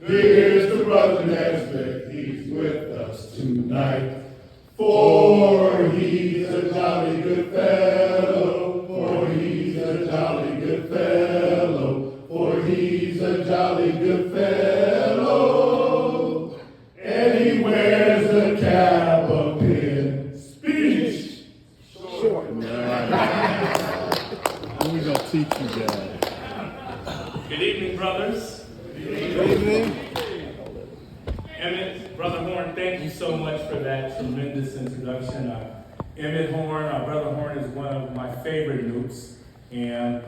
Here's to Brother Nesbitt, he's with us tonight. For he's a jolly good fellow, for he's a jolly good fellow, for he's a jolly good fellow. And he wears the cap up in speech. Short. We're going to teach you guys. Good evening, brothers. Good evening. Emmett, Brother Horn, thank you so much for that tremendous introduction. Emmett Horn, Brother Horn is one of my favorite newts, and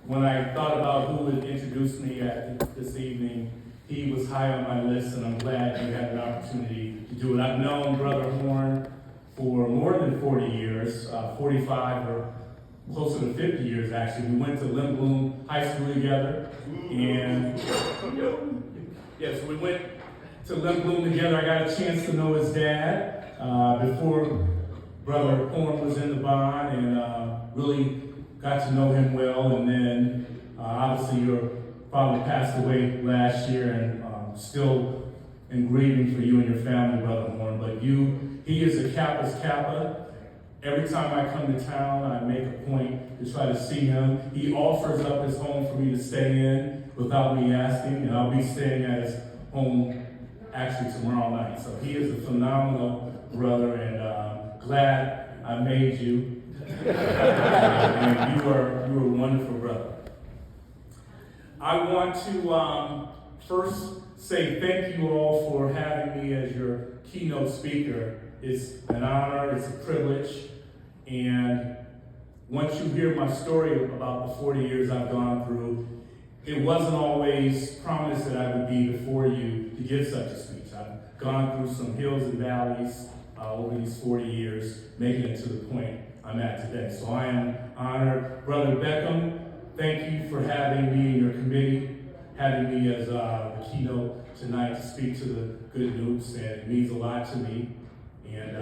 when I thought about who would introduce me this evening, he was high on my list, and I'm glad you had an opportunity to do it. I've known Brother Horn for more than 40 years, 45 or closer to 50 years actually. We went to Lindblom High School together, and yes, we went to Lindblom together. I got a chance to know his dad before Brother Horn was in the bond, and really got to know him well. And then obviously your father passed away last year, and still in grieving for you and your family, Brother Horn. But he is a Kappa's Kappa. Every time I come to town, I make a point to try to see him. He offers up his home for me to stay in without me asking, and I'll be staying at his home actually tomorrow night. So he is a phenomenal brother, and glad I made you. And you are a wonderful brother. I want to first say thank you all for having me as your keynote speaker. It's an honor, it's a privilege, and once you hear my story about the 40 years I've gone through, it wasn't always promised that I would be before you to give such a speech. I've gone through some hills and valleys over these 40 years, making it to the point I'm at today. So I am honored. Brother Beckham, thank you for having me in your committee, having me as the keynote tonight to speak to the good news, and it means a lot to me. And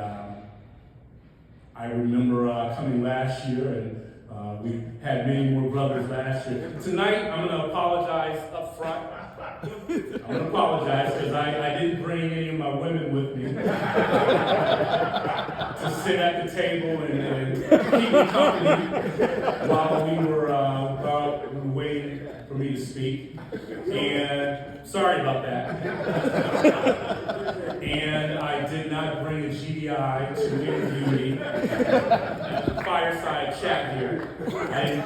I remember coming last year, and we had many more brothers last year. Tonight, I'm going to apologize up front. I'm going to apologize because I didn't bring any of my women with me to sit at the table and keep me company while we were waiting for me to speak. And sorry about that. And I did not bring a GDI to interview me at the fireside chat here. I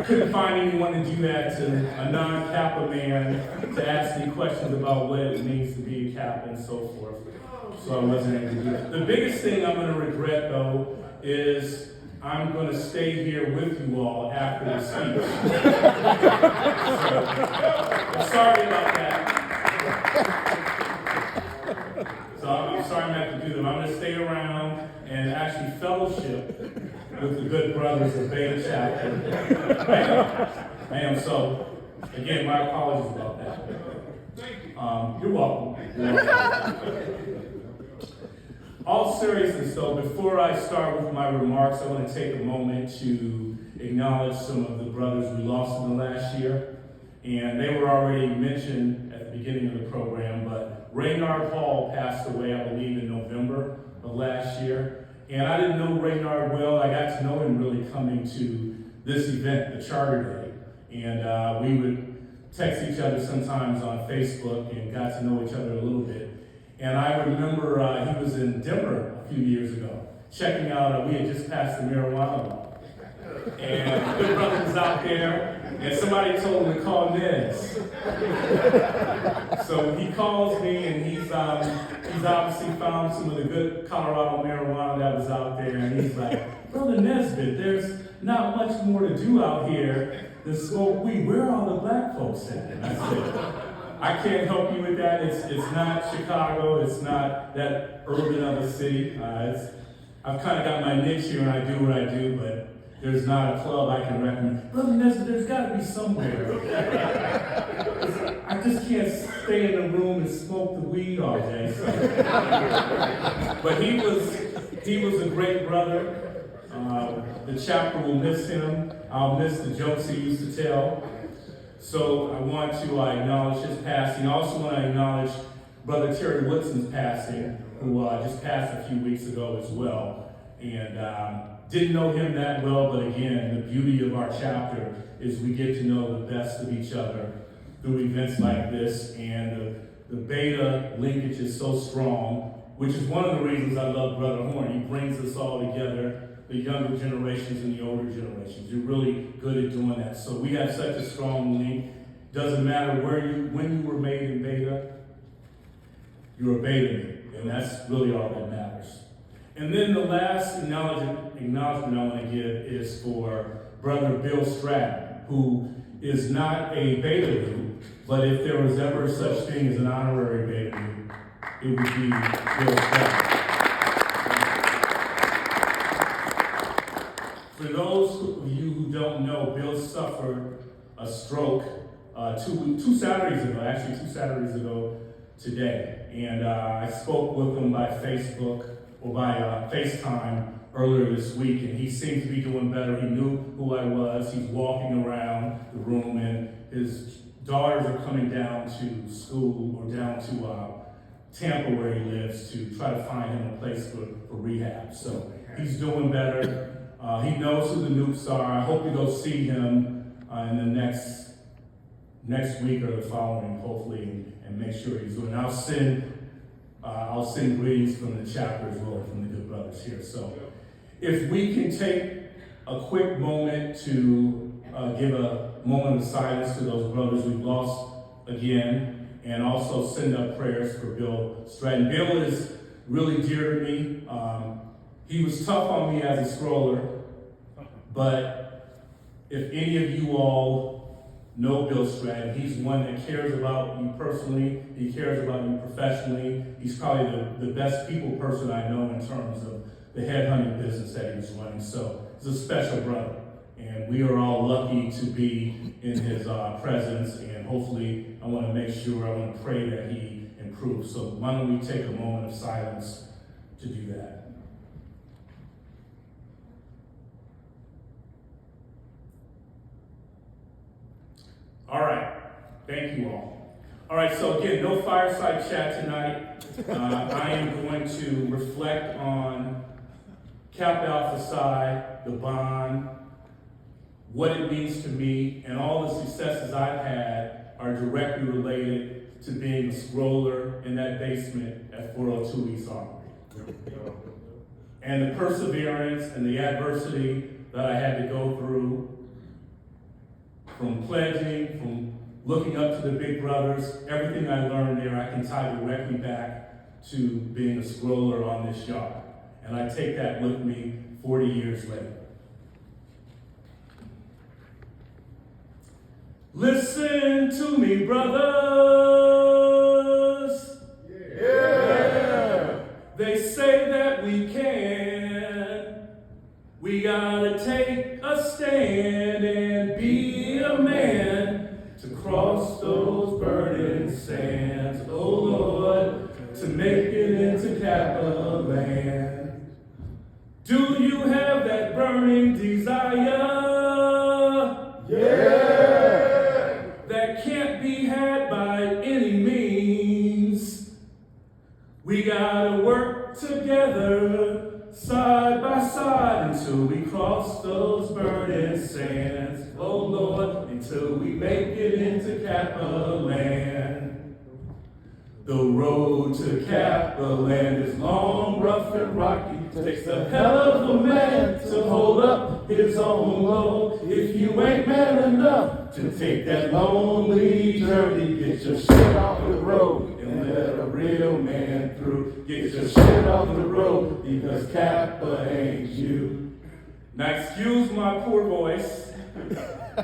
couldn't find anyone to do that to a non-Kappa man to ask me questions about what it means to be a Kappa and so forth. So I wasn't able to do that. The biggest thing I'm going to regret, though, is I'm going to stay here with you all after the speech. So, I'm sorry about that. So I'm sorry I'm going to have to do them. I'm going to stay around and actually fellowship with the good brothers of Beta Chapter. I am. So, again, my apologies about that. You're welcome. All seriousness, though, before I start with my remarks, I want to take a moment to acknowledge some of the brothers we lost in the last year. And they were already mentioned at the beginning of the program, but Raynard Hall passed away, I believe, in November of last year. And I didn't know Raynard well. I got to know him really coming to this event, the Charter Day. And we would text each other sometimes on Facebook and got to know each other a little bit. And I remember he was in Denver a few years ago, checking out, we had just passed the marijuana law. And good brother was out there, and somebody told him to call Nez. So he calls me, and he's obviously found some of the good Colorado marijuana that was out there, and he's like, Brother Nesbitt, there's not much more to do out here than smoke weed. Where are all the black folks at? And I said, I can't help you with that. It's not Chicago. It's not that urban of a city. I've kind of got my niche here, and I do what I do, but there's not a club I can recommend. Brother Nesbitt, there's got to be somewhere. I just can't stay in the room and smoke the weed all day. So. But he was a great brother. The chapter will miss him. I'll miss the jokes he used to tell. So I want to acknowledge his passing. I also want to acknowledge Brother Terry Woodson's passing, who just passed a few weeks ago as well. And didn't know him that well, but again, the beauty of our chapter is we get to know the best of each other through events like this. And the beta linkage is so strong, which is one of the reasons I love Brother Horn. He brings us all together, the younger generations and the older generations. You're really good at doing that. So we have such a strong link. Doesn't matter when you were made in beta, you're a beta me, and that's really all that matters. And then the last acknowledgement I want to give is for Brother Bill Stratton, who is not a beta loop, but if there was ever such thing as an honorary beta loop, it would be Bill Stratton. For those of you who don't know, Bill suffered a stroke two Saturdays ago today. And I spoke with him by Facebook or by FaceTime earlier this week, and he seemed to be doing better. He knew who I was. He's walking around the room, and his daughters are coming down to school or down to Tampa where he lives to try to find him a place for rehab. So he's doing better. He knows who the Noops are. I hope to go see him in the next week or the following, hopefully, and make sure he's doing. I'll send greetings from the chapter as well, from the good brothers here. So if we can take a quick moment to give a moment of silence to those brothers we've lost again, and also send up prayers for Bill Stratton. Bill is really dear to me. He was tough on me as a scroller, but if any of you all know Bill Stratton, he's one that cares about you personally, he cares about you professionally. He's probably the best people person I know in terms of the headhunting business that he's running. So he's a special brother, and we are all lucky to be in his presence, and hopefully I want to pray that he improves. So why don't we take a moment of silence to do that. All right, thank you all. All right, so again, no fireside chat tonight. I am going to reflect on Kappa Alpha Psi, the bond, what it means to me, and all the successes I've had are directly related to being a scroller in that basement at 402 East Armory. And the perseverance and the adversity that I had to go through, from pledging, from looking up to the big brothers, everything I learned there I can tie directly back to being a scroller on this yard. And I take that with me 40 years later. Listen to me, brothers. Yeah. They say that we can. We gotta take a stand and be a man to cross those burning sands, oh Lord, to make it into Kappa land. Do you have that burning desire? Yeah. That can't be had by any means. We gotta work together, side by side, until we cross those burning sands, oh Lord, until we make it into Kappa land. The road to Kappa land is long, rough, and rocky. Takes a hell of a man to hold up his own load. If you ain't man enough to take that lonely journey, get your shit off the road and let a real man through. Get your shit off the road, because Kappa ain't you. Now excuse my poor voice,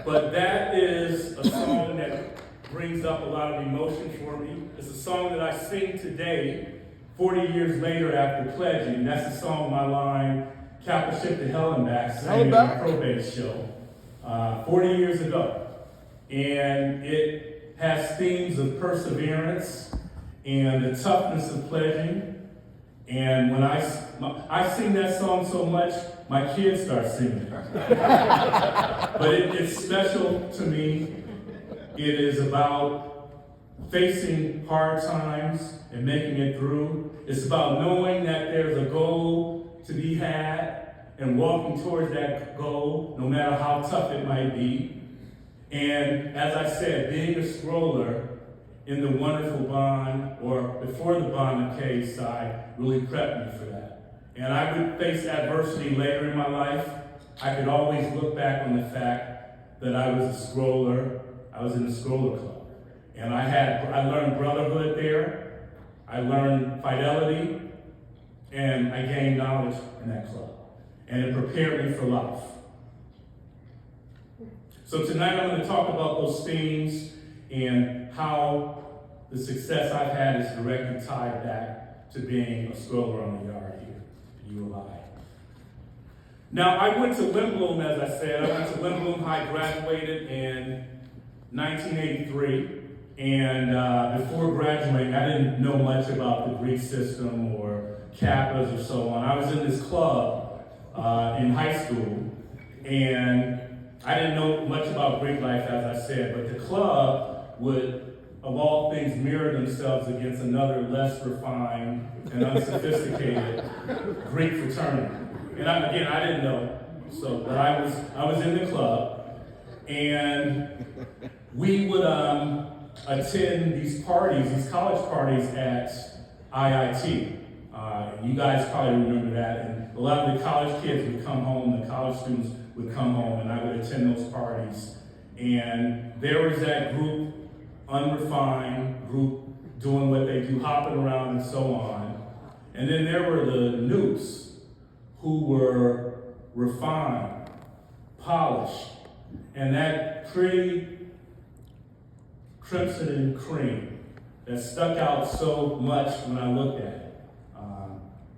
but that is a song that brings up a lot of emotion for me. It's a song that I sing today, 40 years later after pledging. That's the song my line, Kappa Ship to Hell and Back, sang in the probate show 40 years ago. And it has themes of perseverance and the toughness of pledging. And when I sing that song so much, my kids start singing it. But it's special to me. It is about facing hard times and making it through. It's about knowing that there's a goal to be had and walking towards that goal, no matter how tough it might be. And as I said, being a scroller in the wonderful bond, or before the bond of K's side, really prepped me for that. And I would face adversity later in my life. I could always look back on the fact that I was a scroller. I was in the scroller club. And I learned brotherhood there. I learned fidelity. And I gained knowledge in that club. And it prepared me for life. So tonight I'm going to talk about those themes and how the success I've had is directly tied back to being a scroller on the yard here at U of I. Now, I went to Lindblom, as I said. I went to Lindblom High, graduated in 1983. And before graduating, I didn't know much about the Greek system or Kappas or so on. I was in this club in high school, and I didn't know much about Greek life, as I said, but the club would, of all things, mirror themselves against another less refined and unsophisticated Greek fraternity. And I didn't know, but I was in the club, and we would attend these parties, these college parties at IIT. You guys probably remember that. And a lot of the college kids would come home, the college students would come home, and I would attend those parties. And there was that group, unrefined group, doing what they do, hopping around and so on. And then there were the newts who were refined, polished, and that pretty crimson and cream that stuck out so much when I looked at it.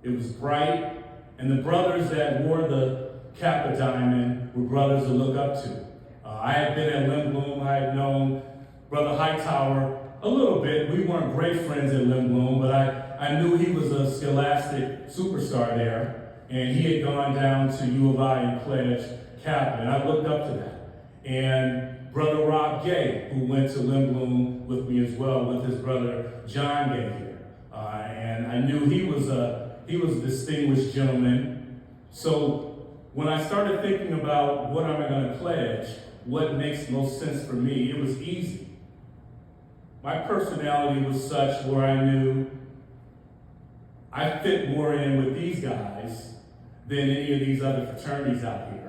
It was bright, and the brothers that wore the Kappa diamond were brothers to look up to. I had been at Lindblom. I had known Brother Hightower a little bit. We weren't great friends at Lindblom, but I knew he was a scholastic superstar there, and he had gone down to U of I and pledged Kappa, and I looked up to that. And Brother Rob Gay, who went to Lindblom with me as well, with his brother John Gay here. And I knew he was a distinguished gentleman. So when I started thinking about what am I going to pledge, what makes most sense for me, it was easy. My personality was such where I knew I fit more in with these guys than any of these other fraternities out here.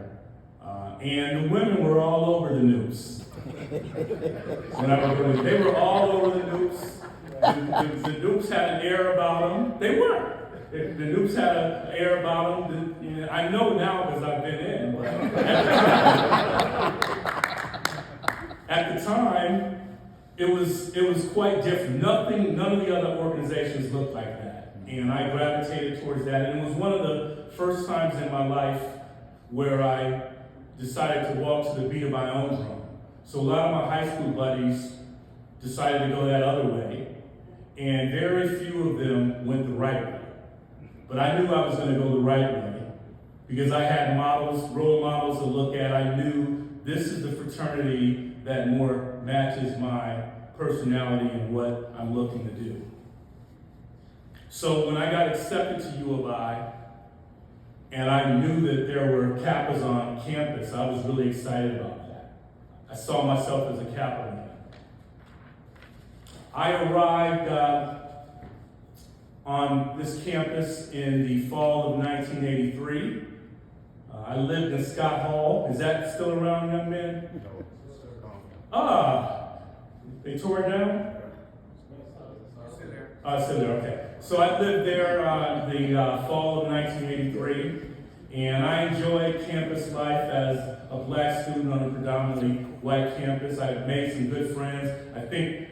And the women were all over the news. They were all over the news. The Dukes had an air about them. They were. The Dukes had an air about them. I know now because I've been in. But at the time, it was quite different. None of the other organizations looked like that. And I gravitated towards that. And it was one of the first times in my life where I decided to walk to the beat of my own drum. So a lot of my high school buddies decided to go that other way. And very few of them went the right way. But I knew I was going to go the right way because I had role models to look at. I knew this is the fraternity that more matches my personality and what I'm looking to do. So when I got accepted to U of I, and I knew that there were Kappas on campus, I was really excited about that. I saw myself as a Kappa man. I arrived on this campus in the fall of 1983. I lived in Scott Hall. Is that still around, young man? They tore it down? It's still there, okay. So I lived there the fall of 1983, and I enjoyed campus life as a black student on a predominantly white campus. I made some good friends. I think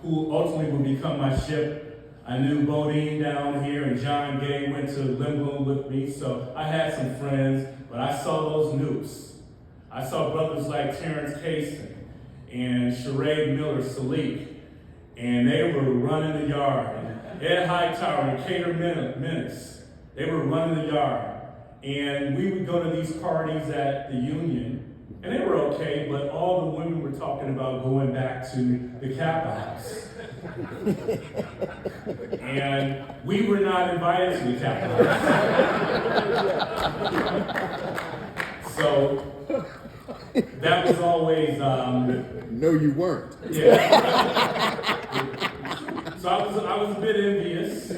who ultimately would become my ship. I knew Bodine down here, and John Gay went to Lindblom with me, so I had some friends, but I saw those nukes. I saw brothers like Terrence Casey and Sherade Miller Salik, and they were running the yard. And Ed Hightower and Cater Menace, they were running the yard. And we would go to these parties at the Union, And they were okay, but all the women were talking about going back to the Kappa house. And we were not invited to the Kappa house. So that was always No, you weren't. yeah. So I was a bit envious,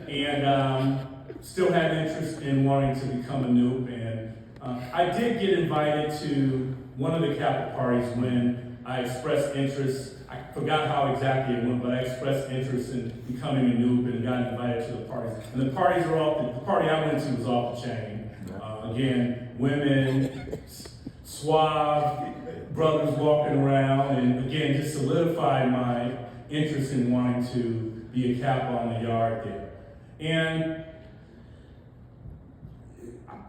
and still had interest in wanting to become a noob. And I did get invited to one of the Kappa parties when I expressed interest. I forgot how exactly it went, but I expressed interest in becoming a noob and got invited to the parties. And the parties were the party I went to was off the chain. Again, women, suave brothers walking around, and again, just solidified my interest in wanting to be a Kappa on the yard there. And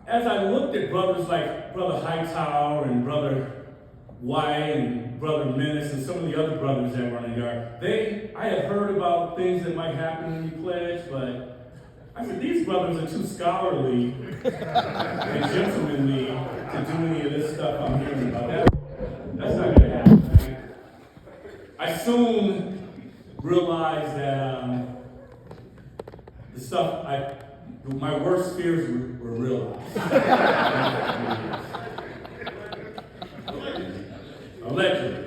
as I looked at brothers like Brother Hightower and Brother White and Brother Menace and some of the other brothers that were on the yard, I had heard about things that might happen when you pledge, but I said, these brothers are too scholarly and gentlemanly to do any of this stuff I'm hearing about. That's not going to happen. Right? I soon realized that the stuff my worst fears were realized. Allegedly.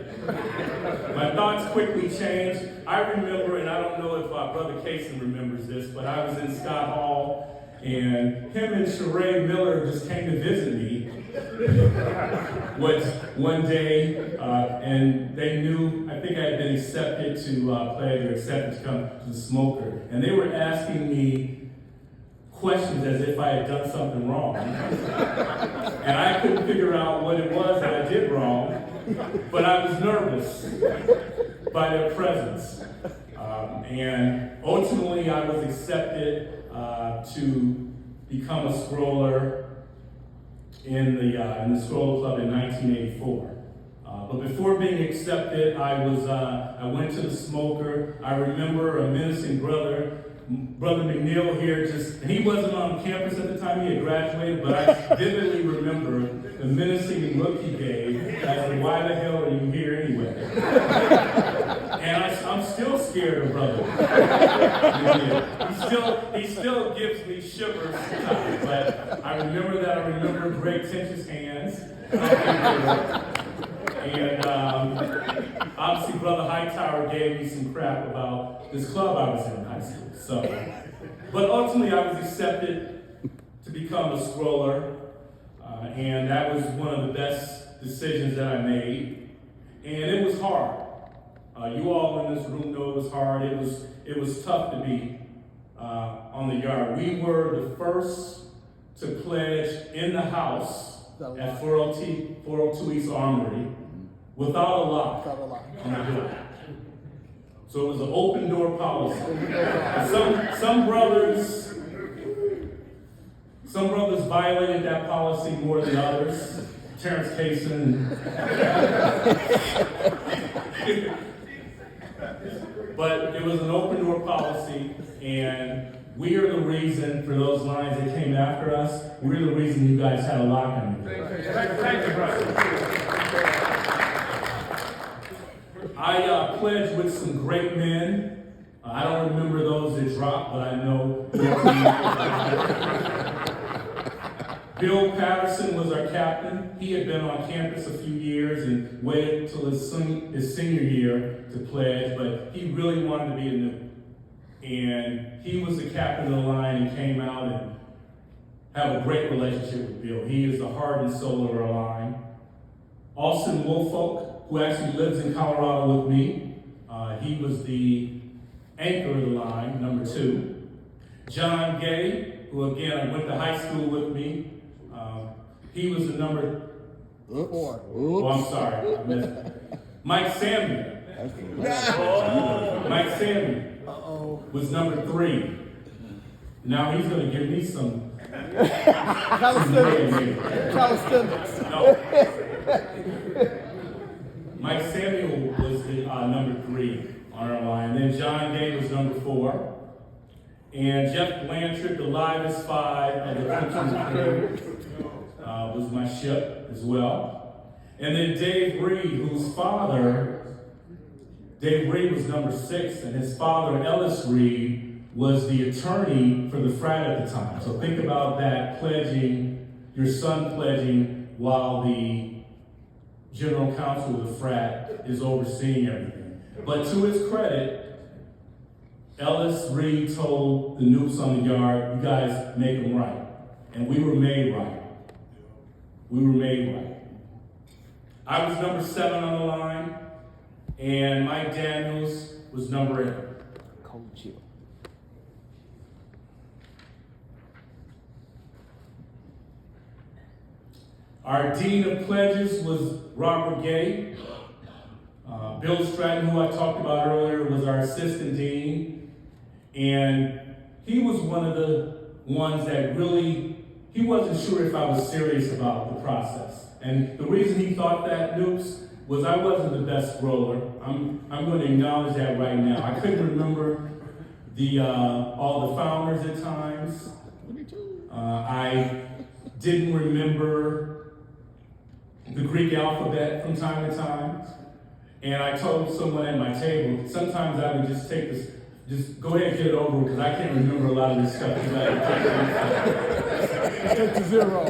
My thoughts quickly changed. I remember, and I don't know if Brother Cason remembers this, but I was in Scott Hall, and him and Sheree Miller just came to visit me one day, and they knew, I think I had been accepted to pledge or accepted to come to the smoker, and they were asking me questions as if I had done something wrong. And I couldn't figure out what it was that I did wrong, but I was nervous by their presence. And ultimately, I was accepted to become a scroller in the Scroller Club in 1984. But before being accepted, I went to the smoker. I remember a menacing Brother McNeil here, he wasn't on campus at the time, he had graduated, but I vividly remember the menacing look he gave as to why the hell are you here anyway? And I'm still scared of Brother McNeil. He still gives me shivers sometimes, but I remember that. I remember Greg Tench's hands. And obviously Brother Hightower gave me some crap about this club I was in high school. But ultimately I was accepted to become a scroller, and that was one of the best decisions that I made. And it was hard. You all in this room know it was hard. It was tough to be on the yard. We were the first to pledge in the house at 402 East Armory without a lock on the door. So it was an open door policy. Some brothers violated that policy more than others. Terrence Cason. But it was an open door policy, and we are the reason, for those lines that came after us, we're the reason you guys had a lock on your door. Thank you, brother. I pledged with some great men. I don't remember those that dropped, but I know. Bill Patterson was our captain. He had been on campus a few years and waited till his senior year to pledge, but he really wanted to be a noob. And he was the captain of the line and came out and have a great relationship with Bill. He is the heart and soul of our line. Austin Woolfolk, who actually lives in Colorado with me, he was the anchor of the line, number 2. John Gay, who again went to high school with me, he was the number 4. Oh, I'm sorry, I missed it. Mike Samuel. Mike Samuel was number 3. Now he's going to give me some. Calisthenics. No. Mike Samuel was the number 3 on our line. Then John Gay was number 4. And Jeff Blanchard, the livest 5 of the Crimson Crew, was my ship as well. And then Dave Reed, whose father, Dave Reed was number 6, and his father, Ellis Reed, was the attorney for the frat at the time. So think about that pledging, your son pledging while the general counsel of the frat is overseeing everything. But to his credit, Ellis Reed told the Noops on the yard, you guys make them right. And we were made right. We were made right. I was number 7 on the line, and Mike Daniels was number 8. Cold chill. Our Dean of Pledges was Robert Gay. Bill Stratton, who I talked about earlier, was our assistant dean. And he was one of the ones that really, he wasn't sure if I was serious about the process. And the reason he thought that, Noops, was I wasn't the best roller. I'm going to acknowledge that right now. I couldn't remember all the founders at times. I didn't remember the Greek alphabet from time to time. And I told someone at my table, sometimes I would just take this, just go ahead and get it over because I can't remember a lot of this stuff. Take the 0.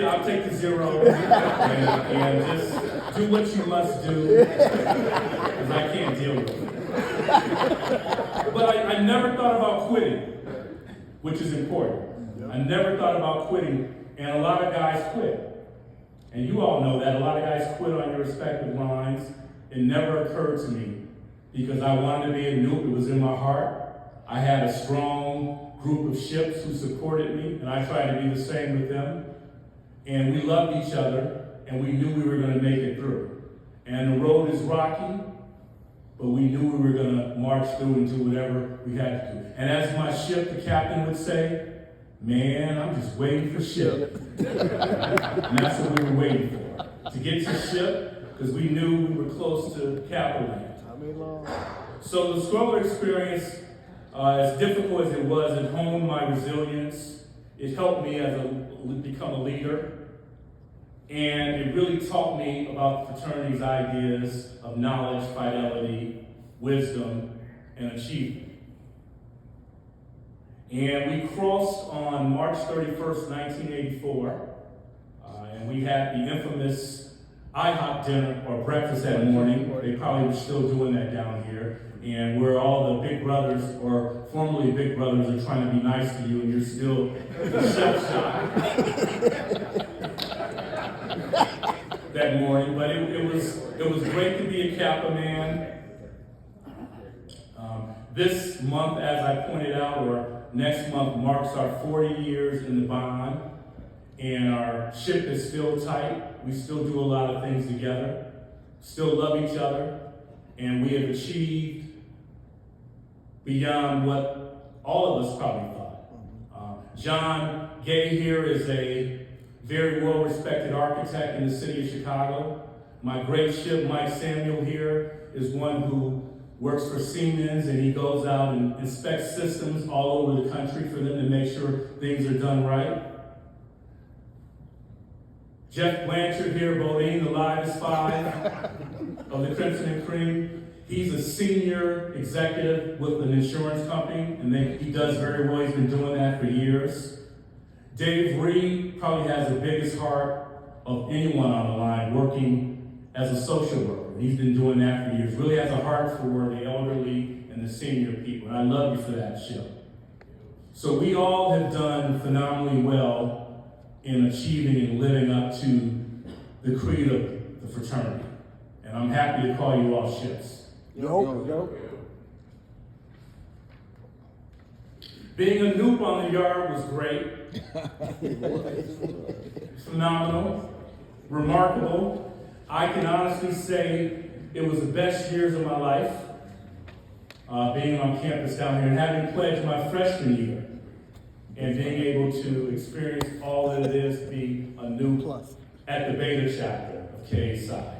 I'll take the 0 and just do what you must do because I can't deal with it. But I never thought about quitting, which is important. I never thought about quitting, and a lot of guys quit. And you all know that. A lot of guys quit on your respective lines. It never occurred to me because I wanted to be a Noop. It was in my heart. I had a strong group of ships who supported me, and I tried to be the same with them. And we loved each other, and we knew we were going to make it through. And the road is rocky, but we knew we were going to march through and do whatever we had to do. And as my ship, the captain would say, man, I'm just waiting for ship. And that's what we were waiting for, to get to ship, because we knew we were close to Capital Land. So the struggle experience, as difficult as it was, it honed my resilience. It helped me become a leader. And it really taught me about the fraternity's ideas of knowledge, fidelity, wisdom, and achievement. And we crossed on March 31st, 1984, and we had the infamous IHOP dinner or breakfast that morning. They probably were still doing that down here. And where all the big brothers, or formerly big brothers, are trying to be nice to you and you're still shell-shocked that morning. But it was great to be a Kappa man. This month, as I pointed out, or next month, marks our 40 years in the bond. And our ship is still tight. We still do a lot of things together, still love each other, and we have achieved beyond what all of us probably thought. John Gay here is a very well-respected architect in the city of Chicago. My great ship, Mike Samuel here, is one who works for Siemens, and he goes out and inspects systems all over the country for them to make sure things are done right. Jeff Blanchard here, Bodine, the Live 5 of the Crimson and Cream. He's a senior executive with an insurance company, and he does very well. He's been doing that for years. Dave Reed probably has the biggest heart of anyone on the line working as a social worker. He's been doing that for years. Really has a heart for the elderly and the senior people, and I love you for that, Ship. So we all have done phenomenally well in achieving and living up to the creed of the fraternity. And I'm happy to call you all ships. Yo. Being a Noop on the yard was great. Phenomenal, remarkable. I can honestly say it was the best years of my life, being on campus down here and having pledged my freshman year. And being able to experience all that it is to be a Noop at the Beta chapter of KSI.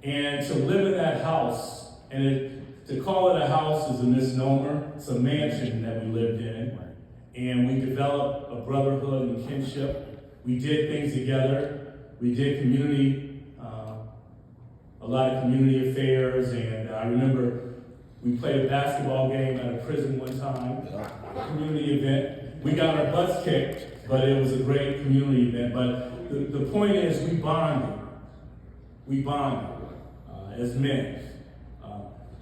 And to live in that house, and to call it a house is a misnomer. It's a mansion that we lived in. And we developed a brotherhood and kinship. We did things together. We did community lot of community affairs, and I remember we played a basketball game at a prison one time, a community event. We got our butts kicked, but it was a great community event. But the point is, we bonded. We bonded as men.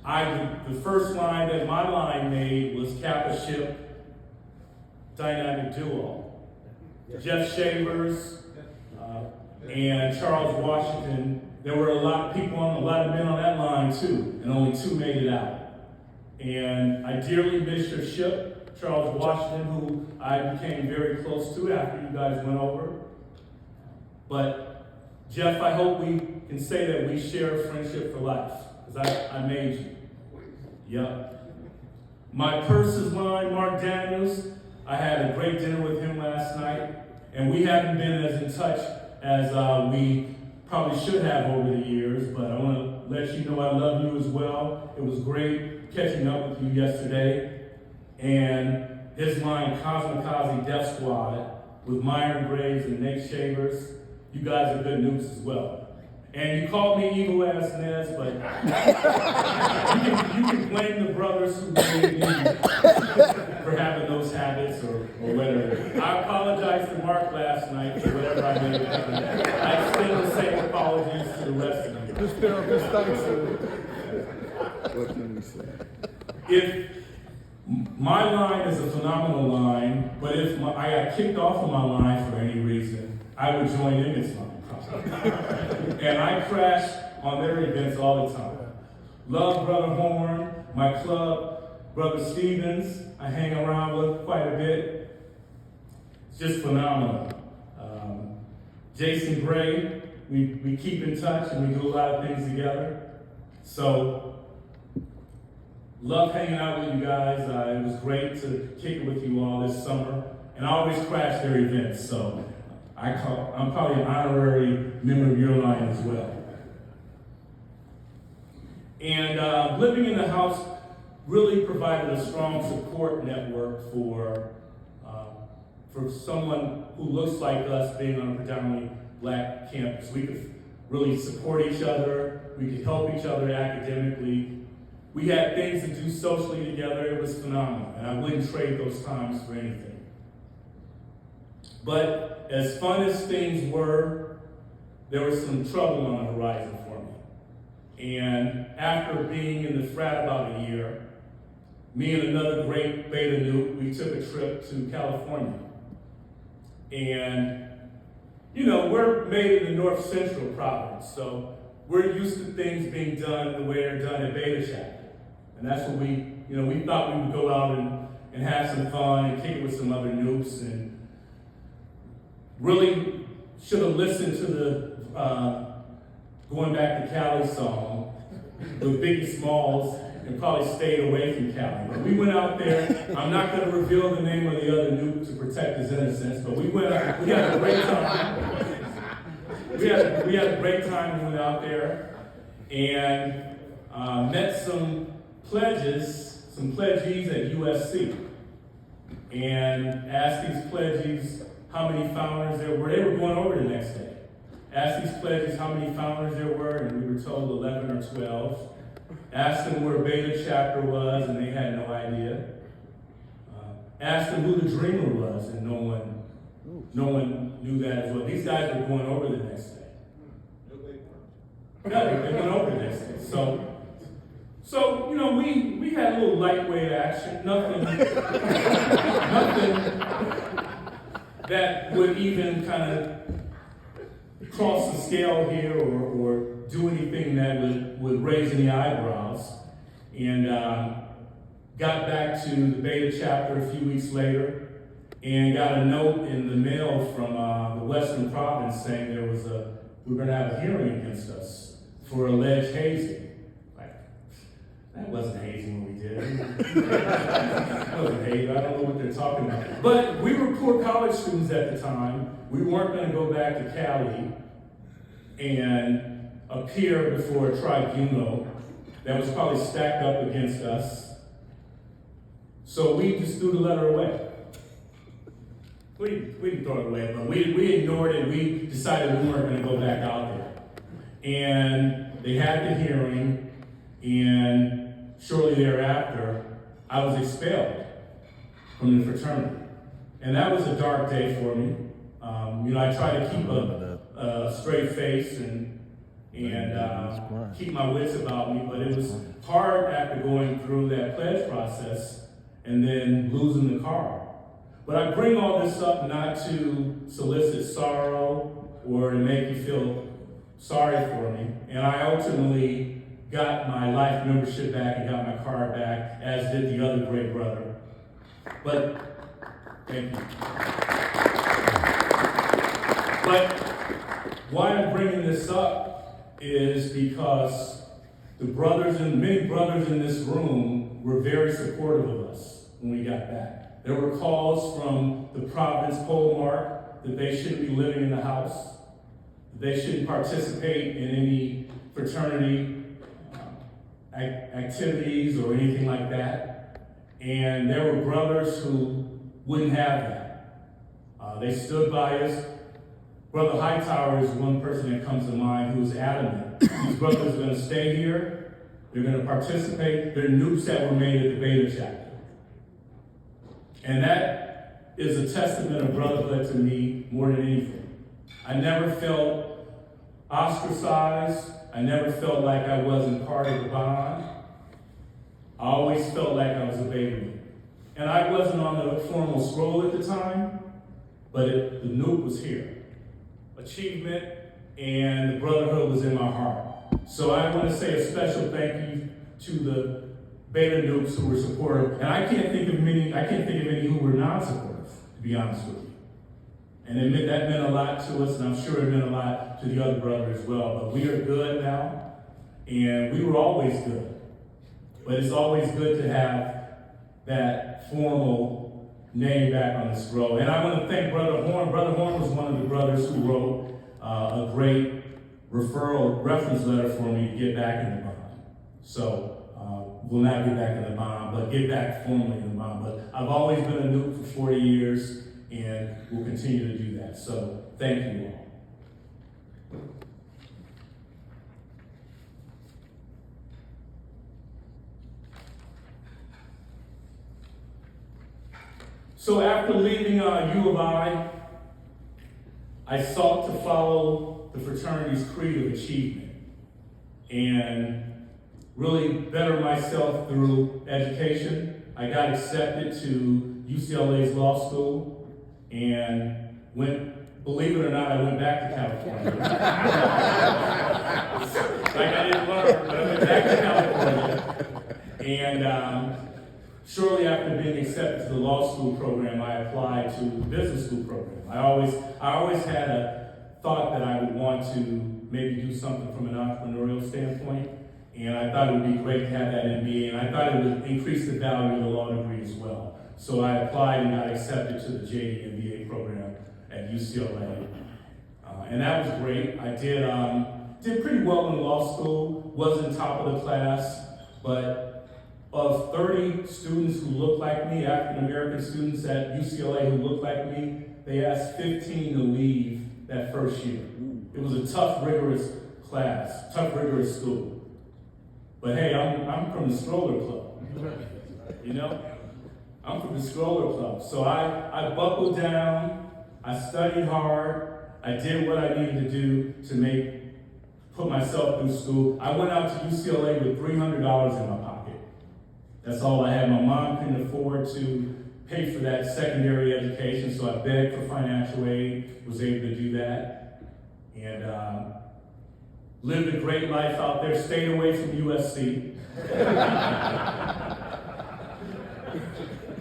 The first line that my line made was Kappa Ship Dynamic Duo. Jeff Shavers and Charles Washington. There were a lot of people a lot of men on that line too, and only 2 made it out. And I dearly miss your ship, Charles Washington, who I became very close to after you guys went over. But Jeff, I hope we can say that we share a friendship for life, because I made you. Yep. My purse is mine, Mark Daniels. I had a great dinner with him last night, and we haven't been as in touch as we probably should have over the years, but I want to let you know I love you as well. It was great catching up with you yesterday. And his line, Cosmikaze Death Squad, with Myron Graves and Nate Shavers. You guys are good news as well. And you called me evil ass Nez, but you can blame the brothers who made me for having those habits or whatever. I apologized to Mark last night for whatever I made happen. I extend the same apologies to the rest of them. This therapist thanks you. What can we say? If my line is a phenomenal line, but if I got kicked off of my line for any reason, I would join Emmett's line. And I crash on their events all the time. Love Brother Horn, my club, Brother Stevens, I hang around with quite a bit. It's just phenomenal. Jason Gray, we keep in touch and we do a lot of things together. So, love hanging out with you guys. It was great to kick it with you all this summer. And I always crash their events, so I'm probably an honorary member of your line as well. And living in the house really provided a strong support network for someone who looks like us being on a predominantly black campus. We could really support each other. We could help each other academically. We had things to do socially together. It was phenomenal, and I wouldn't trade those times for anything. But as fun as things were, there was some trouble on the horizon for me. And after being in the frat about a year, me and another great beta nuke, we took a trip to California. And, you know, we're made in the North Central province, so we're used to things being done the way they're done at Beta Chapter. And that's what we thought we would go out and have some fun and kick it with some other nukes, and really should have listened to the Going Back to Cali song with Biggie Smalls and probably stayed away from Cali. But we went out there. I'm not going to reveal the name of the other nuke to protect his innocence, but we went out, we had a great time. We had a great time when we went out there and met some pledgees at USC, and asked these pledgees how many founders there were. They were going over the next day. Asked these pledges how many founders there were, and we were told 11 or 12. Asked them where Beta Chapter was, and they had no idea. Asked them who the Dreamer was, and no one knew that as well. These guys were going over the next day. Yeah, they went over the next day. So you know, we had a little lightweight action, nothing that would even kind of cross the scale here or do anything that would raise any eyebrows. And got back to the Beta Chapter a few weeks later and got a note in the mail from the Western Province saying we were going to have a hearing against us for alleged hazing. That wasn't hazing what we did. That wasn't hazing. I don't know what they're talking about. But we were poor college students at the time. We weren't going to go back to Cali and appear before a tribunal that was probably stacked up against us. So we just threw the letter away. We didn't throw it away, but we ignored it. We decided we weren't going to go back out there. And they had the hearing, and shortly thereafter, I was expelled from the fraternity. And that was a dark day for me. I try to keep a straight face and keep my wits about me, but it was hard after going through that pledge process and then losing the car. But I bring all this up not to solicit sorrow or to make you feel sorry for me. And I ultimately got my life membership back and got my car back, as did the other great brother. But, thank you. But why I'm bringing this up is because many brothers in this room were very supportive of us when we got back. There were calls from the Providence poll mark that they shouldn't be living in the house, that they shouldn't participate in any fraternity activities or anything like that. And there were brothers who wouldn't have that. They stood by us. Brother Hightower is one person that comes to mind who is adamant. These brothers are going to stay here. They're going to participate. They're nukes that were made at the Beta chapter. And that is a testament of brotherhood to me more than anything. I never felt ostracized. I never felt like I wasn't part of the bond. I always felt like I was a baby. And I wasn't on the formal scroll at the time, but the nuke was here. Achievement and the brotherhood was in my heart. So I want to say a special thank you to the Beta nukes who were supportive. And I can't think of any who were non-supportive, to be honest with you. And that meant a lot to us, and I'm sure it meant a lot to the other brothers as well. But we are good now, and we were always good. But it's always good to have that formal name back on the scroll. And I want to thank Brother Horn. Brother Horn was one of the brothers who wrote a great reference letter for me to get back in the bond. So we'll not get back in the bond, but get back formally in the bond. But I've always been a nuke for 40 years, and will continue to do that. So thank you all. So after leaving U of I sought to follow the fraternity's creed of achievement and really better myself through education. I got accepted to UCLA's law school and believe it or not, I went back to California. Like I didn't learn, but I went back to California. And shortly after being accepted to the law school program, I applied to the business school program. I always had a thought that I would want to maybe do something from an entrepreneurial standpoint, and I thought it would be great to have that MBA, and I thought it would increase the value of the law degree as well. So I applied and got accepted to the JD MBA program at UCLA, and that was great. I did pretty well in law school, wasn't top of the class, but of 30 students who looked like me, African American students at UCLA who looked like me, they asked 15 to leave that first year. It was a tough, rigorous class, tough, rigorous school. But hey, I'm from the stroller club, you know? I'm from the stroller club. So I buckled down, I studied hard, I did what I needed to do to put myself through school. I went out to UCLA with $300 in my pocket. That's all I had. My mom couldn't afford to pay for that secondary education, so I begged for financial aid, was able to do that, and lived a great life out there, stayed away from USC.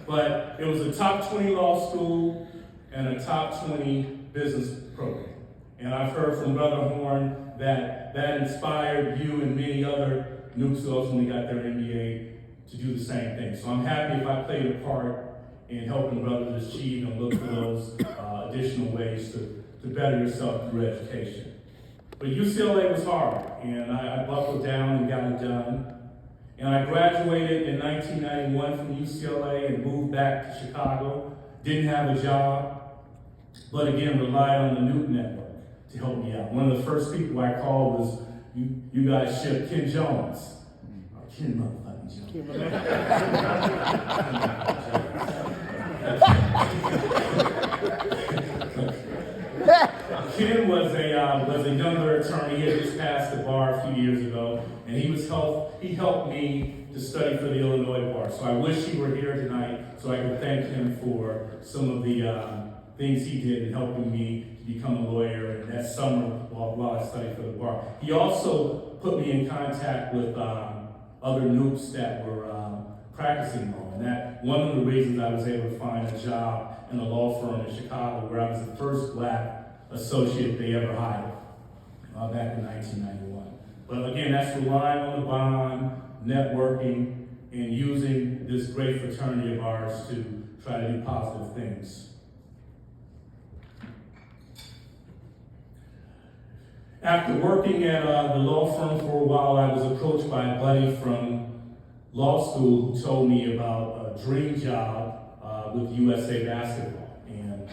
But it was a top 20 law school and a top 20 business program. And I've heard from Brother Horn that inspired you and many other nukes who ultimately got their MBA to do the same thing. So I'm happy if I played a part in helping brothers achieve and look for those additional ways to better yourself through education. But UCLA was hard, and I buckled down and got it done. And I graduated in 1991 from UCLA and moved back to Chicago. Didn't have a job, but again, relied on the Newton Network to help me out. One of the first people I called was you guys ship Ken Jones. Ken motherfucking Jones. Ken was a younger attorney. He had just passed the bar a few years ago, and he helped me to study for the Illinois bar. So I wish he were here tonight so I could thank him for some of the things he did in helping me to become a lawyer that summer while I studied for the bar. He also put me in contact with other noobs that were practicing law, and that one of the reasons I was able to find a job in a law firm in Chicago, where I was the first black associate they ever hired back in 1991. But again, that's relying on the bond, networking, and using this great fraternity of ours to try to do positive things. After working at the law firm for a while, I was approached by a buddy from law school who told me about a dream job with USA Basketball. And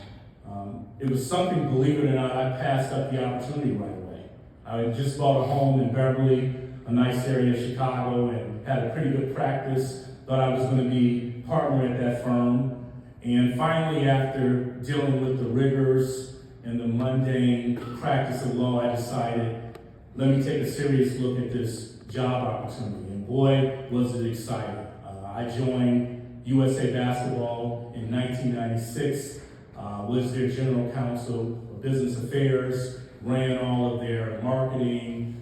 it was something, believe it or not, I passed up the opportunity right away. I had just bought a home in Beverly, a nice area of Chicago, and had a pretty good practice. Thought I was going to be partner at that firm. And finally, after dealing with the rigors and the mundane practice of law, I decided, let me take a serious look at this job opportunity. And boy, was it exciting. I joined USA Basketball in 1996, was their general counsel of business affairs, ran all of their marketing,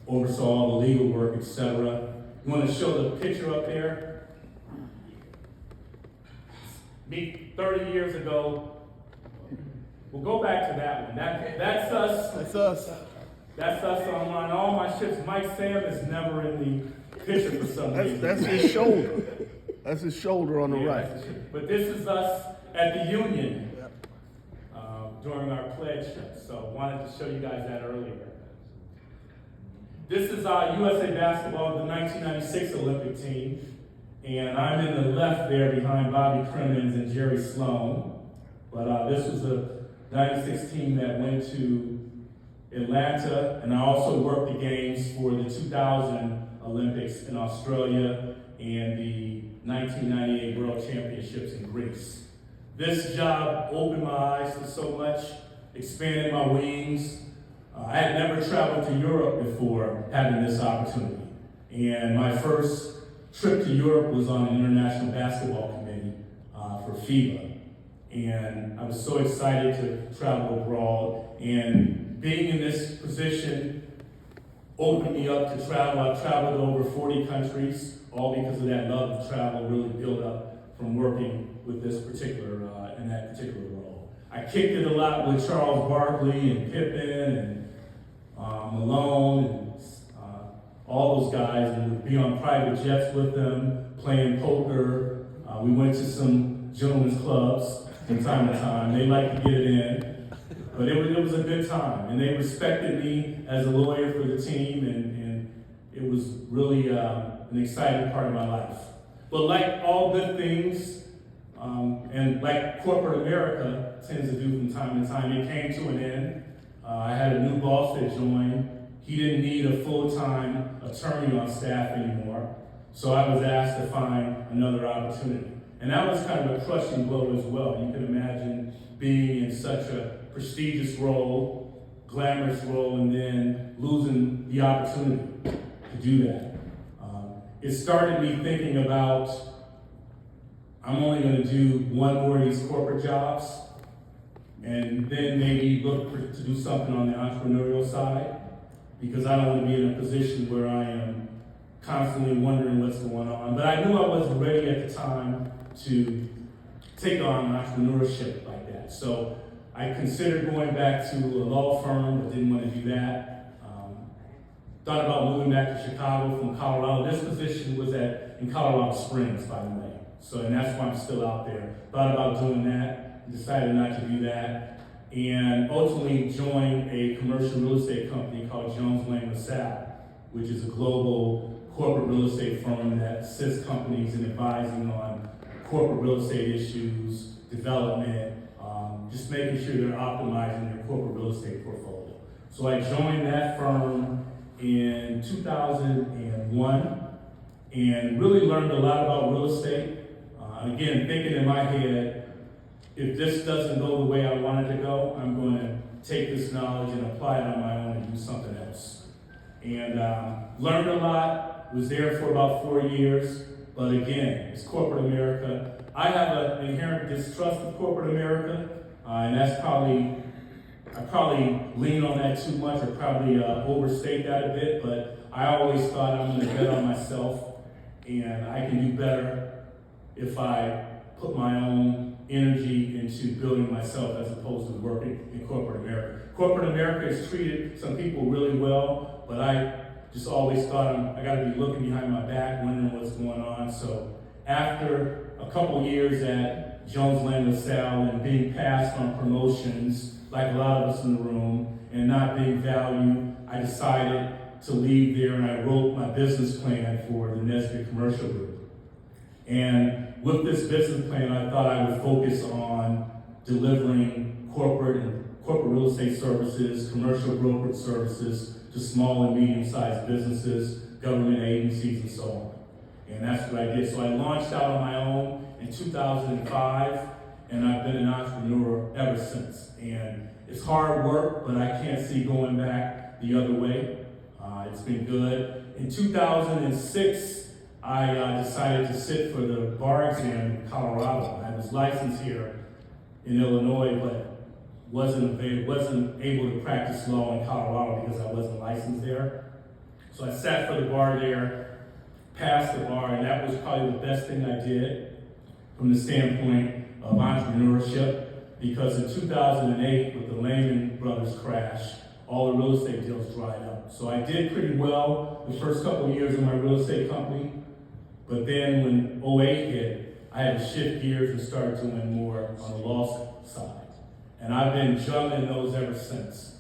oversaw all the legal work, etc. You want to show the picture up there? Me 30 years ago. We'll go back to that one. That's us. That's us. That's us online. All my ships. Mike Sam is never in the picture for some reason. That's his shoulder. That's his shoulder on the right. But this is us at the Union during our pledge trip. So wanted to show you guys that earlier. This is USA Basketball, the 1996 Olympic team. And I'm in the left there behind Bobby Crimmins and Jerry Sloan. But this was the 96 team that went to Atlanta, and I also worked the games for the 2000 Olympics in Australia and the 1998 World Championships in Greece. This job opened my eyes to so much, expanded my wings. I had never traveled to Europe before having this opportunity. And my first trip to Europe was on an international basketball committee for FIBA. And I was so excited to travel abroad, and being in this position opened me up to travel. I've traveled to over 40 countries, all because of that love of travel really built up from working with this particular, in that particular role. I kicked it a lot with Charles Barkley and Pippen and Malone and all those guys, and would be on private jets with them, playing poker. We went to some gentlemen's clubs from time to time. They like to get it in. But it was a good time. And they respected me as a lawyer for the team, and it was really an exciting part of my life. But like all good things, and like corporate America tends to do from time to time, it came to an end. I had a new boss that joined. He didn't need a full-time attorney on staff anymore. So I was asked to find another opportunity. And that was kind of a crushing blow as well. You can imagine being in such a prestigious role, glamorous role, and then losing the opportunity to do that. It started me thinking about, I'm only going to do one more of these corporate jobs, and then maybe look to do something on the entrepreneurial side, because I don't want to be in a position where I am constantly wondering what's going on. But I knew I wasn't ready at the time to take on entrepreneurship like that. So I considered going back to a law firm, but didn't want to do that. Thought about moving back to Chicago from Colorado. This position was in Colorado Springs, by the way. So, and that's why I'm still out there. Thought about doing that, decided not to do that, and ultimately joined a commercial real estate company called Jones Lang LaSalle, which is a global corporate real estate firm that assists companies in advising on corporate real estate issues, development, just making sure they're optimizing their corporate real estate portfolio. So I joined that firm, in 2001 and really learned a lot about real estate. Again, thinking in my head, if this doesn't go the way I want it to go, I'm going to take this knowledge and apply it on my own and do something else. And learned a lot, was there for about 4 years, but again, it's corporate America. I have an inherent distrust of corporate America, and that's I probably lean on that too much, or probably overstate that a bit, but I always thought I'm gonna bet on myself, and I can do better if I put my own energy into building myself as opposed to working in corporate America. Corporate America has treated some people really well, but I just always thought I gotta be looking behind my back, wondering what's going on. So after a couple years at Jones Lang LaSalle and being passed on promotions, like a lot of us in the room, and not being valued, I decided to leave there and I wrote my business plan for the Nesbitt Commercial Group. And with this business plan, I thought I would focus on delivering corporate real estate services, commercial brokerage services to small and medium-sized businesses, government agencies, and so on. And that's what I did. So I launched out on my own in 2005, and I've been an entrepreneur ever since. And it's hard work, but I can't see going back the other way. It's been good. In 2006, I decided to sit for the bar exam in Colorado. I was licensed here in Illinois, but wasn't able to practice law in Colorado because I wasn't licensed there. So I sat for the bar there, passed the bar, and that was probably the best thing I did from the standpoint of entrepreneurship, because in 2008, with the Lehman Brothers crash, all the real estate deals dried up. So I did pretty well the first couple of years of my real estate company, but then when 2008 hit, I had to shift gears and start doing more on the law side. And I've been juggling those ever since.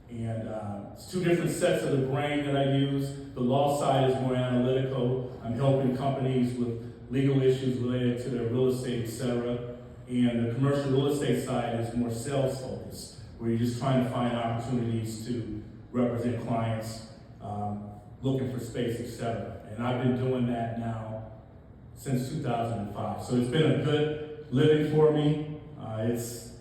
And it's two different sets of the brain that I use. The law side is more analytical. I'm helping companies with legal issues related to their real estate, etc. And the commercial real estate side is more sales focused, where you're just trying to find opportunities to represent clients, looking for space, etc. And I've been doing that now since 2005. So it's been a good living for me. It's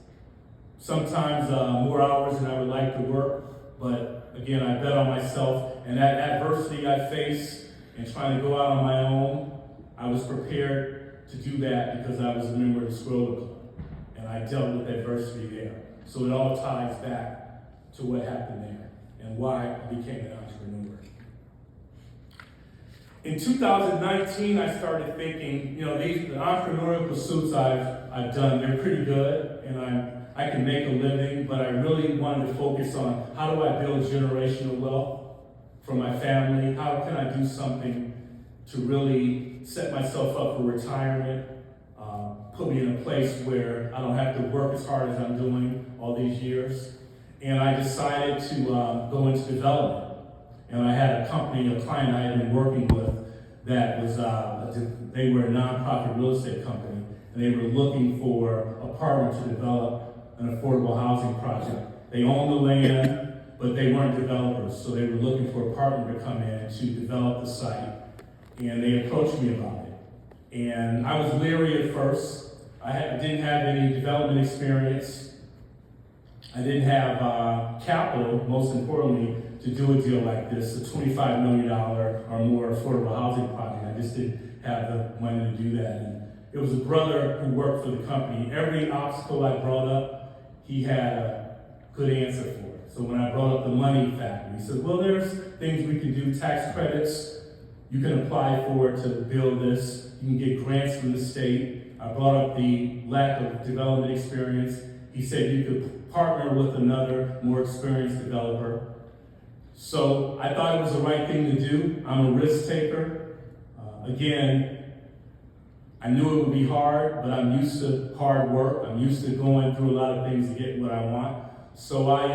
sometimes more hours than I would like to work, but again, I bet on myself, and that adversity I faced and trying to go out on my own, I was prepared to do that because I was a member of the Scroller Club, and I dealt with adversity there. So it all ties back to what happened there and why I became an entrepreneur. In 2019, I started thinking, the entrepreneurial pursuits I've done, they're pretty good, and I can make a living, but I really wanted to focus on how do I build generational wealth for my family? How can I do something to really set myself up for retirement, put me in a place where I don't have to work as hard as I'm doing all these years? And I decided to go into development. And I had a company, a client I had been working with that was, they were a nonprofit real estate company, and they were looking for a partner to develop an affordable housing project. They owned the land, but they weren't developers, so they were looking for a partner to come in to develop the site, and they approached me about it. And I was leery at first. I didn't have any development experience. I didn't have capital, most importantly, to do a deal like this, a $25 million or more affordable housing project. I just didn't have the money to do that. And it was a brother who worked for the company. Every obstacle I brought up, he had a good answer for it. So when I brought up the money factor, he said, well, there's things we can do, tax credits, you can apply for to build this, you can get grants from the state. I brought up the lack of development experience. He said you could partner with another more experienced developer. So I thought it was the right thing to do. I'm a risk taker. Again, I knew it would be hard, but I'm used to hard work. I'm used to going through a lot of things to get what I want. So I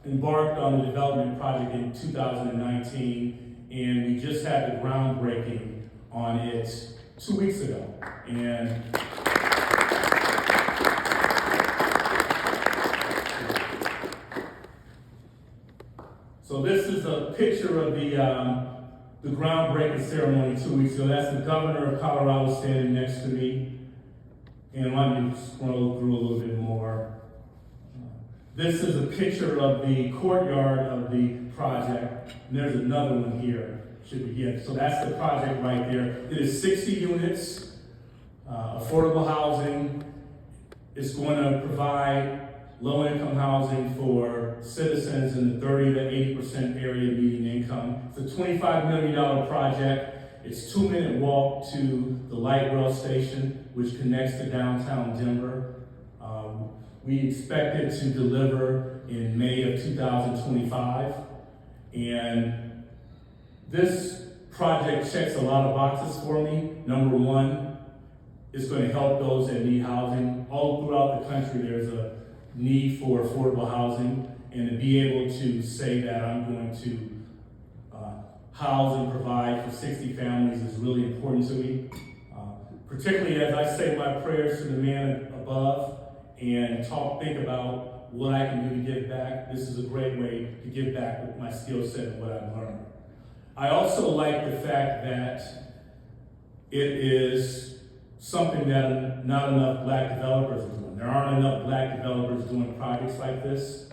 embarked on the development project in 2019, and we just had the groundbreaking on it 2 weeks ago. And so this is a picture of the groundbreaking ceremony 2 weeks ago. That's the governor of Colorado standing next to me. And let me scroll through a little bit more. This is a picture of the courtyard of the project. And there's another one here, should begin. So that's the project right there. It is 60 units, affordable housing. It's going to provide low-income housing for citizens in the 30 to 80% area median income. It's a $25 million project. It's a 2-minute walk to the light rail station, which connects to downtown Denver. We expect it to deliver in May of 2025. And this project checks a lot of boxes for me. Number one, it's going to help those that need housing. All throughout the country, there's a need for affordable housing, and to be able to say that I'm going to house and provide for 60 families is really important to me. Particularly as I say my prayers to the man above and think about what I can do to give back. This is a great way to give back with my skill set and what I've learned. I also like the fact that it is something that not enough black developers are doing. There aren't enough black developers doing projects like this,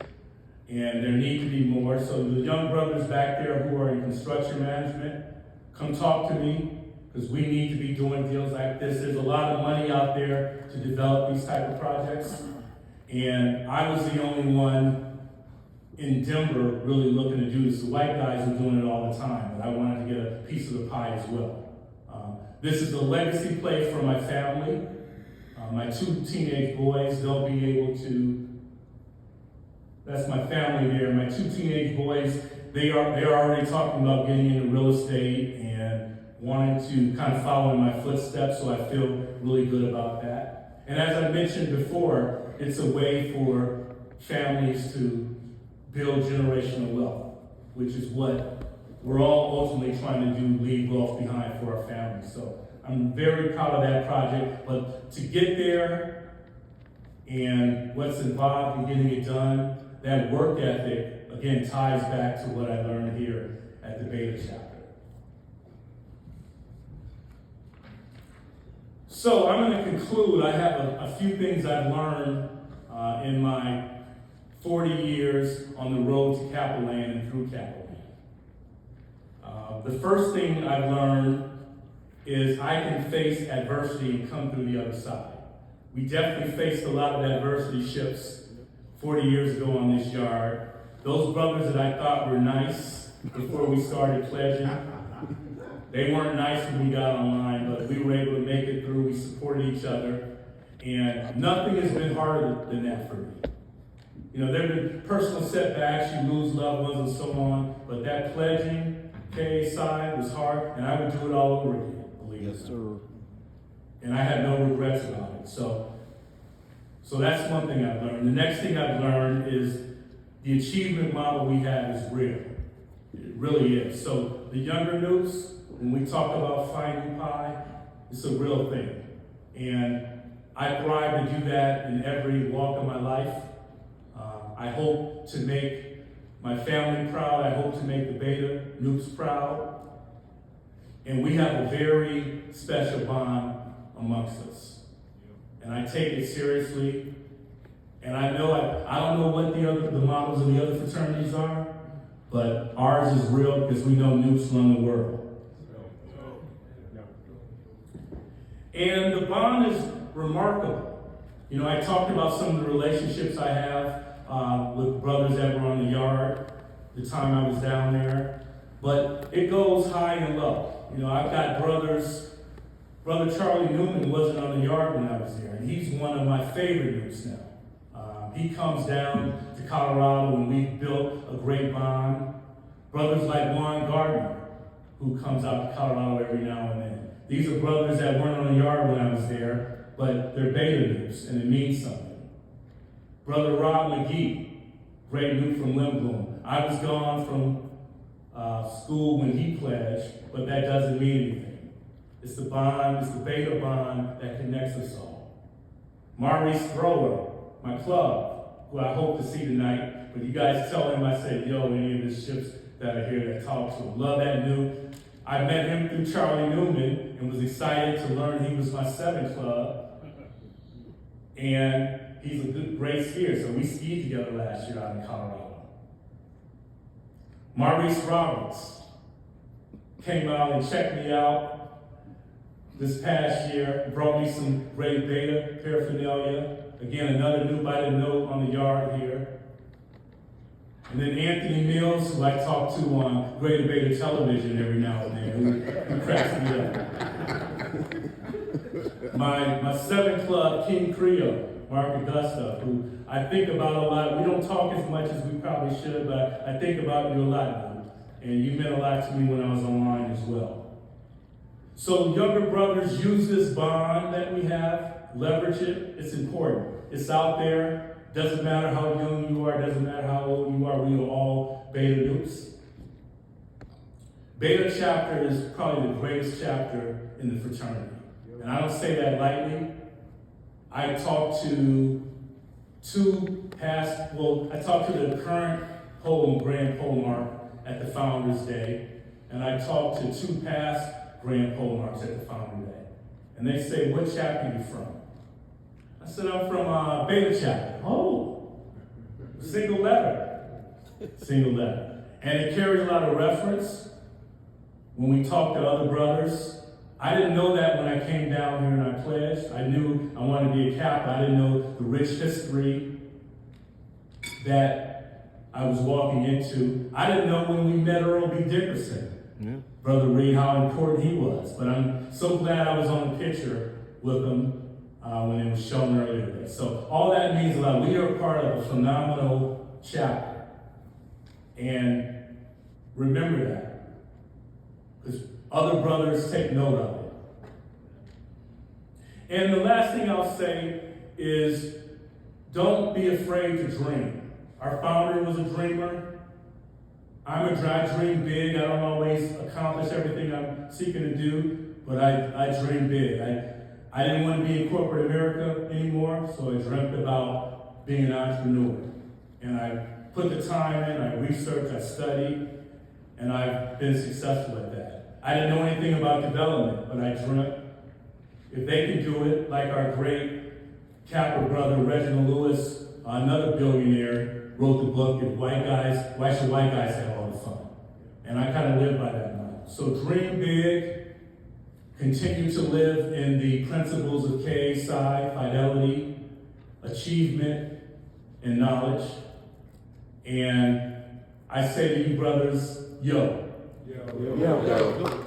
and there need to be more. So the young brothers back there who are in construction management, come talk to me, because we need to be doing deals like this. There's a lot of money out there to develop these type of projects, and I was the only one in Denver really looking to do this. The white guys are doing it all the time, but I wanted to get a piece of the pie as well. This is a legacy place for my family. My 2 teenage boys, they'll be able to, that's my family there. My 2 teenage boys, they're already talking about getting into real estate and wanting to kind of follow in my footsteps, so I feel really good about that. And as I mentioned before, it's a way for families to build generational wealth, which is what we're all ultimately trying to do, leave wealth behind for our families. So I'm very proud of that project, but to get there and what's involved in getting it done, that work ethic, again, ties back to what I learned here at the Beta chapter. So I'm going to conclude. I have a few things I've learned in my 40 years on the road to Capital Land and through Capital Land. The first thing I've learned is I can face adversity and come through the other side. We definitely faced a lot of adversity shifts 40 years ago on this yard. Those brothers that I thought were nice before we started pledging, they weren't nice when we got online, but we were able to make it through. We supported each other, and nothing has been harder than that for me. You know, there have been personal setbacks, you lose loved ones and so on, but that pledging KA side was hard, and I would do it all over again, believe it. Yes, sir. And I had no regrets about it. So that's one thing I've learned. The next thing I've learned is the achievement model we have is real. It really is. So the younger newts, when we talk about finding pie, it's a real thing. And I thrive to do that in every walk of my life. I hope to make my family proud. I hope to make the Beta Newts proud. And we have a very special bond amongst us. And I take it seriously. And I know I don't know what the models of the other fraternities are, but ours is real because we know Newts run the world. And the bond is remarkable. You know, I talked about some of the relationships I have with brothers that were on the yard the time I was down there. But it goes high and low. You know, I've got brothers. Brother Charlie Newman wasn't on the yard when I was there, and he's one of my favorite Newts now. He comes down to Colorado, and we've built a great bond. Brothers like Juan Gardner, who comes out to Colorado every now and then. These are brothers that weren't on the yard when I was there, but they're Beta Newts, and it means something. Brother Rob McGee, great Newt from Lindblom. I was gone from school when he pledged, but that doesn't mean anything. It's the bond, it's the Beta bond that connects us all. Maurice Thrower, my club, who I hope to see tonight, but you guys tell him I said, yo, any of his ships that are here that talk to him. Love that Nuke. I met him through Charlie Newman and was excited to learn he was my 7 club. And he's a great skier, so we skied together last year out in Colorado. Maurice Roberts came out and checked me out this past year, brought me some great beta paraphernalia. Again, another noob I didn't know on the yard here. And then Anthony Mills, who I talk to on Greater Beta Television every now and then, who cracks me up. My 7 club, King Creole, Mark Augusta, who I think about a lot. We don't talk as much as we probably should, but I think about you a lot, dude. And you meant a lot to me when I was online as well. So younger brothers, use this bond that we have, leverage it. It's important. It's out there. Doesn't matter how young you are, doesn't matter how old you are, we are all beta noops. Beta chapter is probably the greatest chapter in the fraternity. And I don't say that lightly. I talked to I talked to the current Grand Pole Mark at the Founders Day, and I talked to 2 past Grand Pole Marks at the Founder Day. And they say, what chapter are you from? I said, I'm from Beta chapter. Oh, single letter. Single letter. And it carries a lot of reference. When we talk to other brothers, I didn't know that when I came down here and I pledged. I knew I wanted to be a Kappa. I didn't know the rich history that I was walking into. I didn't know when we met Earl B. Dickerson, Brother Reed, how important he was. But I'm so glad I was on the picture with him when it was shown earlier today. So all that means a lot. We are part of a phenomenal chapter. And remember that. Because other brothers take note of it. And the last thing I'll say is, don't be afraid to dream. Our founder was a dreamer. I dream big. I don't always accomplish everything I'm seeking to do, but I dream big. I didn't want to be in corporate America anymore, so I dreamt about being an entrepreneur. And I put the time in, I researched, I studied, and I've been successful at that. I didn't know anything about development, but I dreamt. If they can do it, like our great Kappa brother, Reginald Lewis, another billionaire, wrote the book, Why Should White Guys Have All the Fun? And I kind of live by that model. So dream big, continue to live in the principles of KSI, fidelity, achievement, and knowledge. And I say to you brothers, yo. Yo.